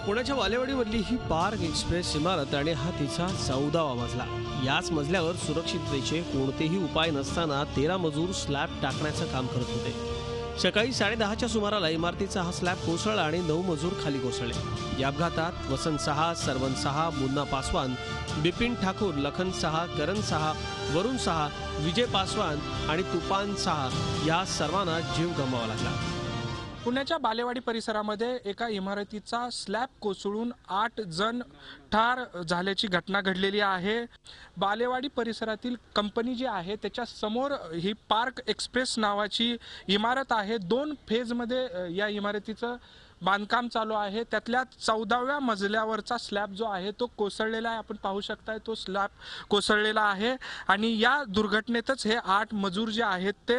पुण्याच्या बालेवाडीमधली ही park express इमारत आणि हा तिचा 14वा मजला. याच मजल्यावर सुरक्षिततेचे कोणतेही उपाय नसताना 13 मजूर स्लॅब टाकण्याचं काम करत होते. सकाळी 10:30च्या सुमाराला इमारतीचा हा स्लॅब कोसळला आणि 9 मजूर खाली कोसळले. या अपघातात वसंत सहा, सरवन सहा, मुन्ना पासवान, बिपिन ठाकूर, लखन सहा, करण सहा, वरुण सहा, विजय पासवान आणि तुफान सहा या सर्वांना जीव गमवावा लागला. पुण्याच्या बालेवाडी परिसरामध्ये एका इमारतीचा स्लॅब कोसळून 8 जण ठार झाल्याची घटना घडलेली आहे. बालेवाडी परिसरातील कंपनी जी आहे त्याच्या समोर ही पार्क एक्सप्रेस नावाची इमारत आहे. 2 फेजमध्ये या इमारतीचं बांधकाम चालू आहे. त्यातल्या 14व्या मजल्यावरचा स्लॅब जो आहे तो कोसळलेला आहे. आपण पाहू शकताय तो स्लॅब कोसळलेला आहे आणि या दुर्घटनेतच हे 8 मजूर जे आहेत ते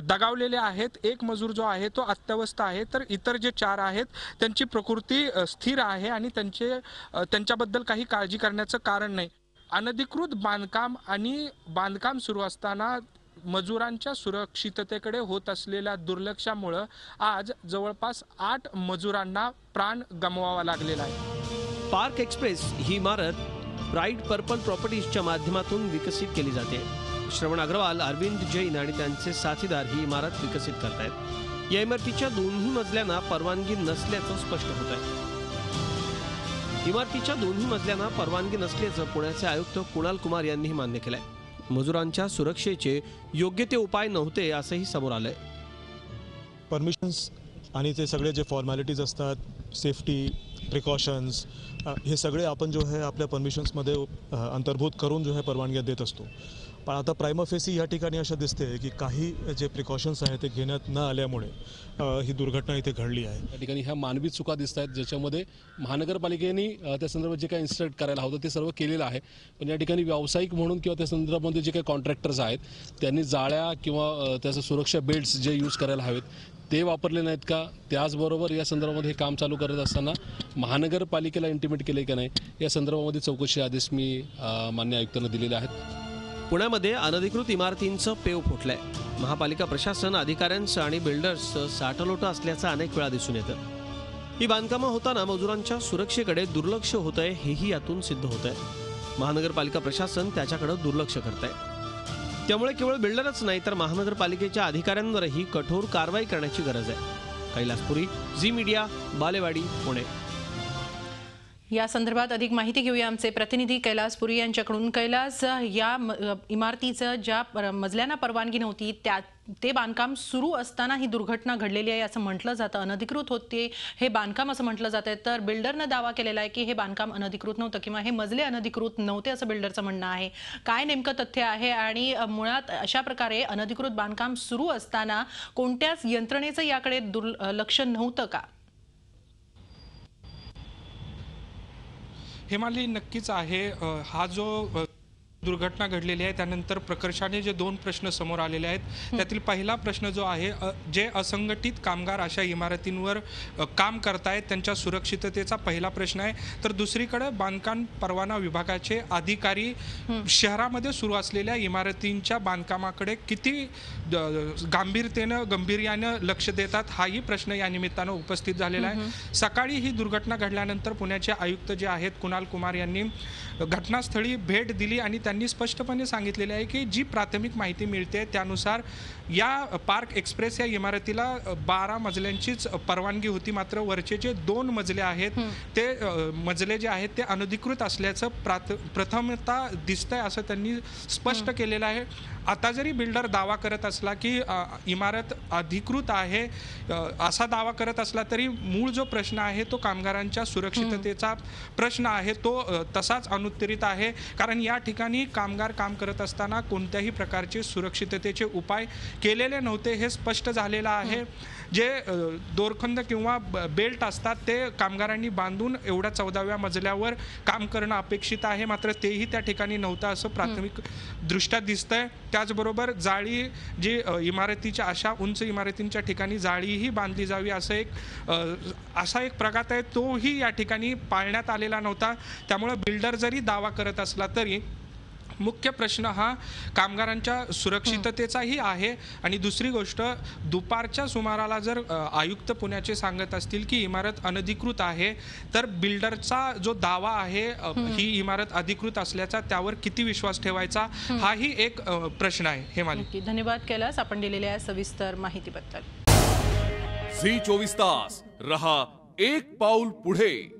दगावलेले आहेत. एक मजूर जो आहे तो अत्यवस्थ आहे, तर इतर जे 4 आहेत त्यांची प्रकृती स्थिर आहे आणि त्यांच्याबद्दल काही काळजी करण्याचं कारण नाही. अनधिकृत बांधकाम आणि बांधकाम सुरू असताना मजुरांच्या सुरक्षिततेकडे होत असलेल्या दुर्लक्षामुळे आज जवळपास 8 मजुरांना प्राण गमवावा लागलेला आहे. पार्क एक्सप्रेस ही इमारत ब्राईट पर्पल प्रॉपर्टीजच्या माध्यमातून विकसित केली जाते. श्रवण अग्रवाल, अरविंद जैन आणि त्यांचे साथीदार ही इमारत विकसित करतायत. या इमारतीच्या दोन्ही मजल्यांना परवानगी नसल्याचं स्पष्ट होत आहे. इमारतीच्या दोन्ही मजल्यांना परवानगी नसल्याचं पुण्याचे आयुक्त कुणाल कुमार यांनीही मान्य केलंय. मजुरांच्या सुरक्षेचे योग्य ते उपाय नव्हते असंही समोर आलंय. परमिशन्स आणि ते सगळे जे फॉर्मॅलिटीज असतात, सेफ्टी प्रिकॉशन्स, हे सगळे आपण जो आहे आपल्या परमिशन्समध्ये अंतर्भूत करून जो आहे परवानग्या देत असतो. पण आता प्रायमा फेसी या ठिकाणी असं दिसते की काही जे प्रिकॉशन्स आहेत ते घेण्यात न आल्यामुळे ही दुर्घटना इथे घडली आहे. या ठिकाणी ह्या मानवी चुका दिसत आहेत, ज्याच्यामध्ये महानगरपालिकेने त्या संदर्भात जे काही इन्स्ट्रक्ट करायला हवं ते सर्व केलेलं आहे. पण या ठिकाणी व्यावसायिक म्हणून किंवा त्या संदर्भामध्ये जे काही कॉन्ट्रॅक्टर्स आहेत त्यांनी जाळ्या किंवा त्याचं सुरक्षा बेल्ट्स जे यूज करायला हवेत ते वापरले नाहीत का? त्याचबरोबर या संदर्भामध्ये हे काम चालू करत असताना महानगरपालिकेला इंटिमेट केले का नाही या संदर्भामध्ये चौकशी आदेश मी मान्य आयुक्तांना दिलेले आहेत. पुण्यामध्ये अनधिकृत इमारतींचं पेव फुटलंय. महापालिका प्रशासन, अधिकाऱ्यांचं आणि बिल्डर्सचं साठलोटं असल्याचं अनेक वेळा दिसून येतं. ही बांधकामं होताना मजुरांच्या सुरक्षेकडे दुर्लक्ष होतंय हेही यातून सिद्ध होतंय. महानगरपालिका प्रशासन त्याच्याकडे दुर्लक्ष करतंय. त्यामुळे केवळ बिल्डरच नाही तर महानगरपालिकेच्या अधिकाऱ्यांवरही कठोर कारवाई करण्याची गरज आहे. कैलासपुरी, झी मीडिया, बालेवाडी, पुणे. या संदर्भात अधिक माहिती घेऊया आमचे प्रतिनिधी कैलासपुरी यांच्याकडून. कैलास, या इमारतीचं ज्या मजल्यांना परवानगी नव्हती ते बांधकाम सुरू असताना ही दुर्घटना घडलेली आहे असं म्हटलं जातं. अनधिकृत होते हे बांधकाम असं म्हटलं जातं, तर बिल्डरनं दावा केलेला आहे की हे बांधकाम अनधिकृत नव्हतं किंवा हे मजले अनधिकृत नव्हते असं बिल्डरचं म्हणणं आहे. काय नेमकं तथ्य आहे आणि मुळात अशा प्रकारे अनधिकृत बांधकाम सुरू असताना कोणत्याच यंत्रणेचं याकडे दुर्लक्ष नव्हतं का? हेमाली, नक्कीच आहे. हा जो दुर्घटना घडलेली आहे त्यानंतर प्रकर्षाने जे 2 प्रश्न समोर आलेले आहेत त्यातील पहिला प्रश्न जो आहे, जे असंघटित कामगार अशा इमारतींवर काम करतायत त्यांच्या सुरक्षिततेचा पहिला प्रश्न आहे. तर दुसरीकडे बांधकाम परवाना विभागाचे अधिकारी शहरामध्ये सुरू असलेल्या इमारतींच्या बांधकामाकडे किती गांभीर्यानं लक्ष देतात हाही प्रश्न या निमित्तानं उपस्थित झालेला आहे. सकाळी ही दुर्घटना घडल्यानंतर पुण्याचे आयुक्त जे आहेत कुणाल कुमार यांनी घटनास्थळी भेट दिली आणि त्यांनी स्पष्टपणे सांगितलेले आहे की जी प्राथमिक माहिती मिळते त्यानुसार या पार्क एक्सप्रेस या इमारतीला 12 मजल्यांचीच परवानगी होती. मात्र वरचे जे 2 मजले आहेत ते मजले जे आहेत ते अनधिकृत असल्याचं प्रथमतः दिसतंय असं त्यांनी स्पष्ट केलेलं आहे. आता जरी बिल्डर दावा करत असला की इमारत अधिकृत आहे असा दावा करत असला तरी मूळ जो प्रश्न आहे तो कामगारांच्या सुरक्षिततेचा प्रश्न आहे तो तसाच अनुत्तरित आहे. कारण या ठिकाणी कामगार काम करत असताना कोणत्याही प्रकारचे सुरक्षिततेचे उपाय केलेले नव्हते हे स्पष्ट झालेलं आहे. जे दोरखंड किंवा बेल्ट असतात ते कामगारांनी बांधून एवढ्या 14व्या मजल्यावर काम करणं अपेक्षित आहे, मात्र तेही त्या ठिकाणी नव्हतं असं प्राथमिक दृष्ट्या दिसतंय. त्याचबरोबर जाळी जी इमारतीच्या अशा उंच इमारतींच्या ठिकाणी जाळीही बांधली जावी असा एक प्रघात आहे तोही या ठिकाणी पाळण्यात आलेला नव्हता. त्यामुळे बिल्डर जरी दावा करत असला तरी मुख्य प्रश्न हा कामगारांच्या सुरक्षिततेचाही आहे आणि दुसरी गोष्ट दुपारच्या सुमाराला जर आयुक्त पुण्याचे सांगत असतील की इमारत अनधिकृत आहे तर बिल्डरचा जो दावा आहे ही इमारत अधिकृत असल्याचा त्यावर किती विश्वास ठेवायचा हाही एक प्रश्न आहे. हेमाली, नक्की. धन्यवाद कैलास आपण दिलेल्या सविस्तर माहितीबद्दल. झी 24 तास रहा एक पाऊल पुढे.